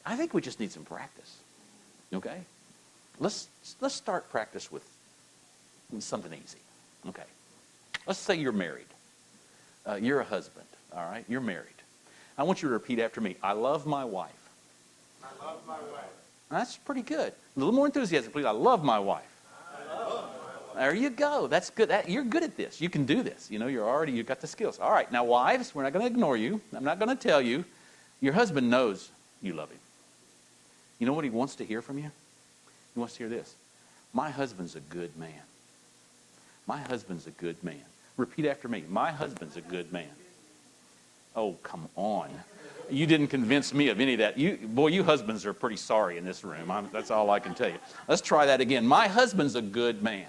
I think we just need some practice. Okay? Let's start practice with something easy. Okay. Let's say you're married. You're a husband, all right? You're married. I want you to repeat after me. I love my wife. I love my wife. That's pretty good. A little more enthusiasm, please. I love my wife. I love my wife. There you go. That's good. You're good at this. You can do this. You know, you've got the skills. All right. Now, wives, we're not going to ignore you. I'm not going to tell you. Your husband knows you love him. You know what he wants to hear from you? He wants to hear this. My husband's a good man. My husband's a good man. Repeat after me. My husband's a good man. Oh, come on. You didn't convince me of any of that. You husbands are pretty sorry in this room. That's all I can tell you. Let's try that again. My husband's a good man.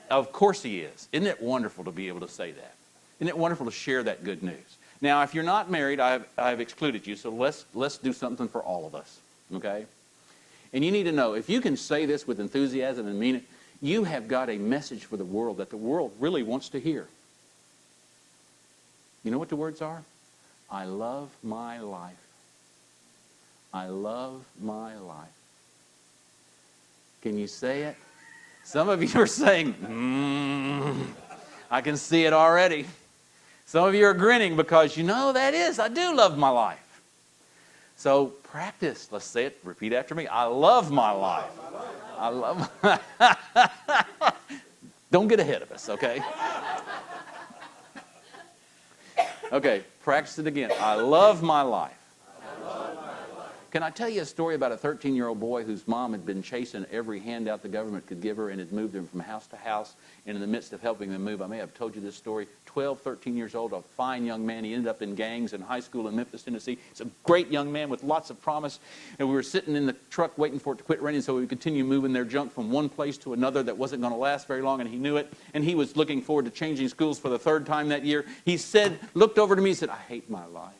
Of course he is. Isn't it wonderful to be able to say that? Isn't it wonderful to share that good news? Now, if you're not married, I have excluded you, so let's do something for all of us, okay? And you need to know, if you can say this with enthusiasm and mean it, you have got a message for the world that the world really wants to hear. You know what the words are? I love my life. I love my life. Can you say it? Some of you are saying, I can see it already. Some of you are grinning because I do love my life. So practice. Let's say it. Repeat after me. I love my life. I love my Don't get ahead of us, okay? Okay, practice it again. I love my life. Can I tell you a story about a 13-year-old boy whose mom had been chasing every handout the government could give her and had moved him from house to house, and in the midst of helping them move, I may have told you this story, 12, 13 years old, a fine young man. He ended up in gangs in high school in Memphis, Tennessee. He's a great young man with lots of promise, and we were sitting in the truck waiting for it to quit raining so we could continue moving their junk from one place to another that wasn't going to last very long, and he knew it, and he was looking forward to changing schools for the third time that year. He looked over to me and said, I hate my life.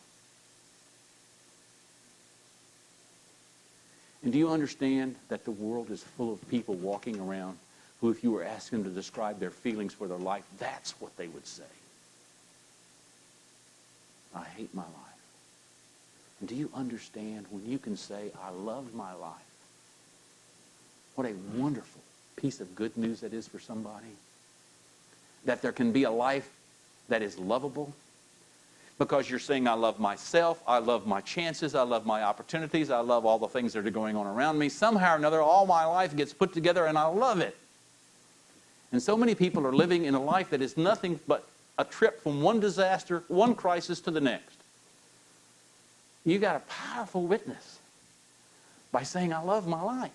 And do you understand that the world is full of people walking around who, if you were asking them to describe their feelings for their life, that's what they would say. I hate my life. And do you understand when you can say, I love my life? What a wonderful piece of good news that is for somebody. That there can be a life that is lovable. Because you're saying, I love myself, I love my chances, I love my opportunities, I love all the things that are going on around me. Somehow or another, all my life gets put together and I love it. And so many people are living in a life that is nothing but a trip from one disaster, one crisis to the next. You got a powerful witness by saying, I love my life.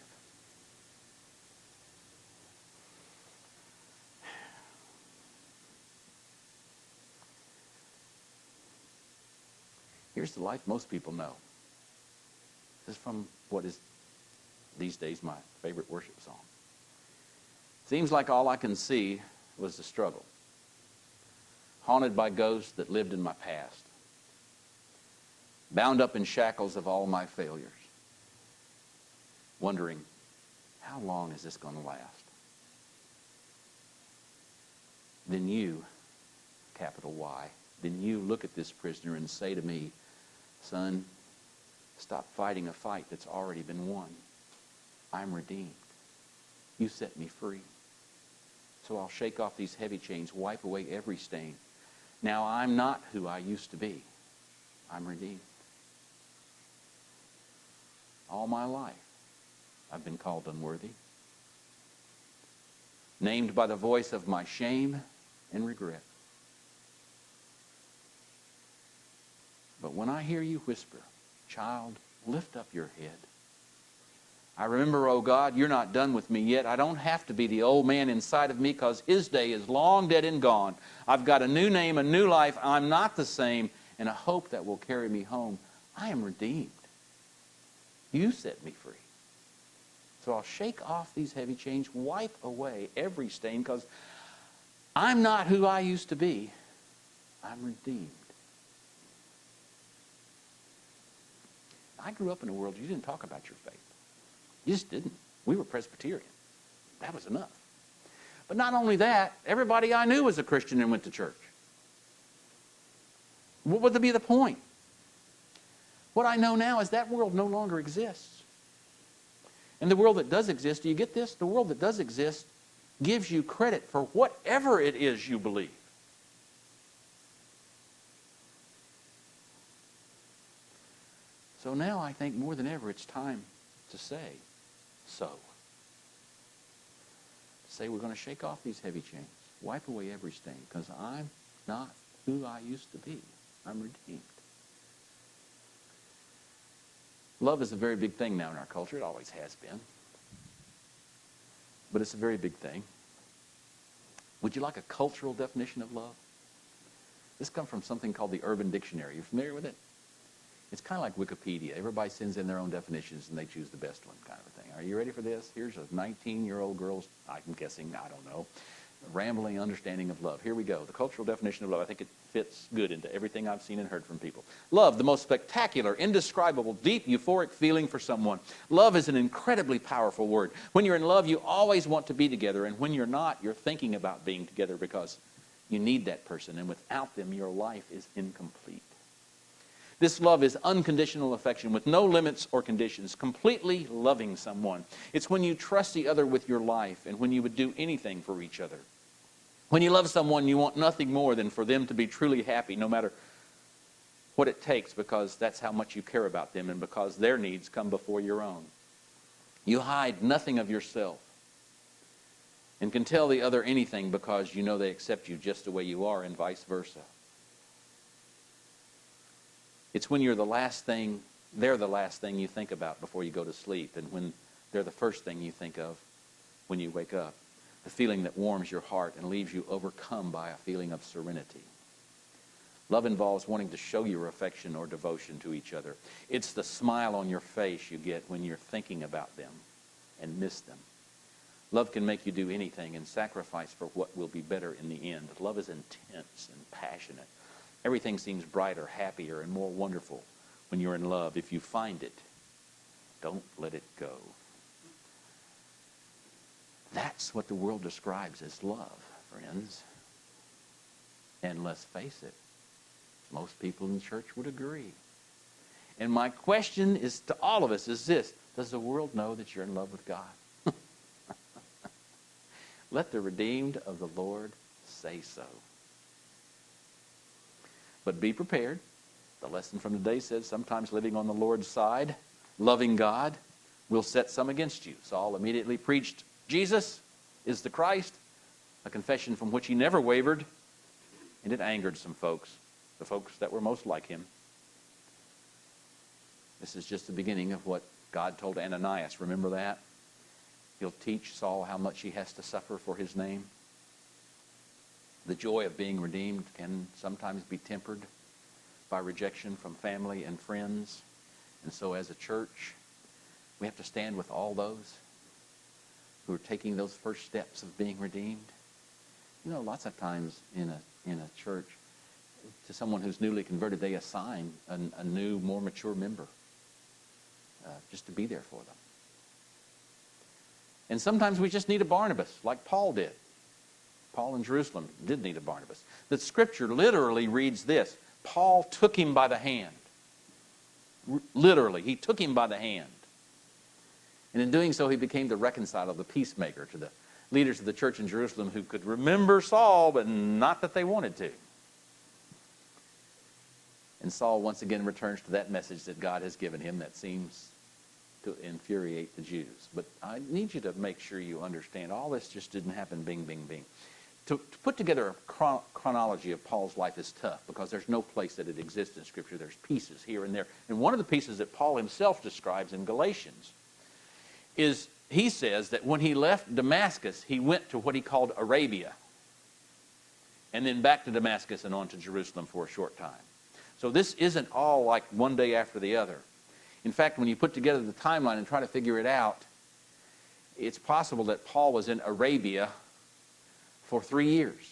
Here's the life most people know. This is from what is these days my favorite worship song. Seems like all I can see was the struggle. Haunted by ghosts that lived in my past. Bound up in shackles of all my failures. Wondering, how long is this going to last? Then you, capital Y, then you look at this prisoner and say to me, son, stop fighting a fight that's already been won. I'm redeemed. You set me free. So I'll shake off these heavy chains, wipe away every stain. Now I'm not who I used to be. I'm redeemed. All my life, I've been called unworthy. Named by the voice of my shame and regret. But when I hear you whisper, child, lift up your head. I remember, oh God, you're not done with me yet. I don't have to be the old man inside of me because his day is long dead and gone. I've got a new name, a new life. I'm not the same, and a hope that will carry me home. I am redeemed. You set me free. So I'll shake off these heavy chains, wipe away every stain because I'm not who I used to be. I'm redeemed. I grew up in a world you didn't talk about your faith. You just didn't. We were Presbyterian. That was enough. But not only that, everybody I knew was a Christian and went to church. What would be the point? What I know now is that world no longer exists. And the world that does exist, do you get this? The world that does exist gives you credit for whatever it is you believe. So now I think more than ever it's time to say so. Say we're going to shake off these heavy chains. Wipe away every stain, because I'm not who I used to be. I'm redeemed. Love is a very big thing now in our culture. It always has been. But it's a very big thing. Would you like a cultural definition of love? This comes from something called the Urban Dictionary. You familiar with it? It's kind of like Wikipedia. Everybody sends in their own definitions and they choose the best one, kind of a thing. Are you ready for this? Here's a 19-year-old girl's, I'm guessing, I don't know, rambling understanding of love. Here we go. The cultural definition of love. I think it fits good into everything I've seen and heard from people. Love, the most spectacular, indescribable, deep, euphoric feeling for someone. Love is an incredibly powerful word. When you're in love, you always want to be together. And when you're not, you're thinking about being together because you need that person. And without them, your life is incomplete. This love is unconditional affection with no limits or conditions, completely loving someone. It's when you trust the other with your life and when you would do anything for each other. When you love someone, you want nothing more than for them to be truly happy, no matter what it takes, because that's how much you care about them and because their needs come before your own. You hide nothing of yourself and can tell the other anything because you know they accept you just the way you are and vice versa. It's when you're the last thing, they're the last thing you think about before you go to sleep, and when they're the first thing you think of when you wake up. The feeling that warms your heart and leaves you overcome by a feeling of serenity. Love involves wanting to show your affection or devotion to each other. It's the smile on your face you get when you're thinking about them and miss them. Love can make you do anything and sacrifice for what will be better in the end. Love is intense and passionate. Everything seems brighter, happier, and more wonderful when you're in love. If you find it, don't let it go. That's what the world describes as love, friends. And let's face it, most people in church would agree. And my question is to all of us is this: does the world know that you're in love with God? Let the redeemed of the Lord say so. But be prepared. The lesson from today says sometimes living on the Lord's side, loving God, will set some against you. Saul immediately preached, Jesus is the Christ, a confession from which he never wavered, and it angered some folks, the folks that were most like him. This is just the beginning of what God told Ananias. Remember that? He'll teach Saul how much he has to suffer for his name. The joy of being redeemed can sometimes be tempered by rejection from family and friends. And so as a church, we have to stand with all those who are taking those first steps of being redeemed. You know, lots of times in a church, to someone who's newly converted, they assign a new, more mature member just to be there for them. And sometimes we just need a Barnabas, like Paul did. Paul in Jerusalem did need a Barnabas. The scripture literally reads this: Paul took him by the hand. Literally, he took him by the hand. And in doing so, he became the reconciler, the peacemaker to the leaders of the church in Jerusalem who could remember Saul, but not that they wanted to. And Saul once again returns to that message that God has given him that seems to infuriate the Jews. But I need you to make sure you understand all this just didn't happen bing, bing, bing. To put together a chronology of Paul's life is tough because there's no place that it exists in Scripture. There's pieces here and there. And one of the pieces that Paul himself describes in Galatians is he says that when he left Damascus, he went to what he called Arabia, and then back to Damascus and on to Jerusalem for a short time. So this isn't all like one day after the other. In fact, when you put together the timeline and try to figure it out, it's possible that Paul was in Arabia for 3 years.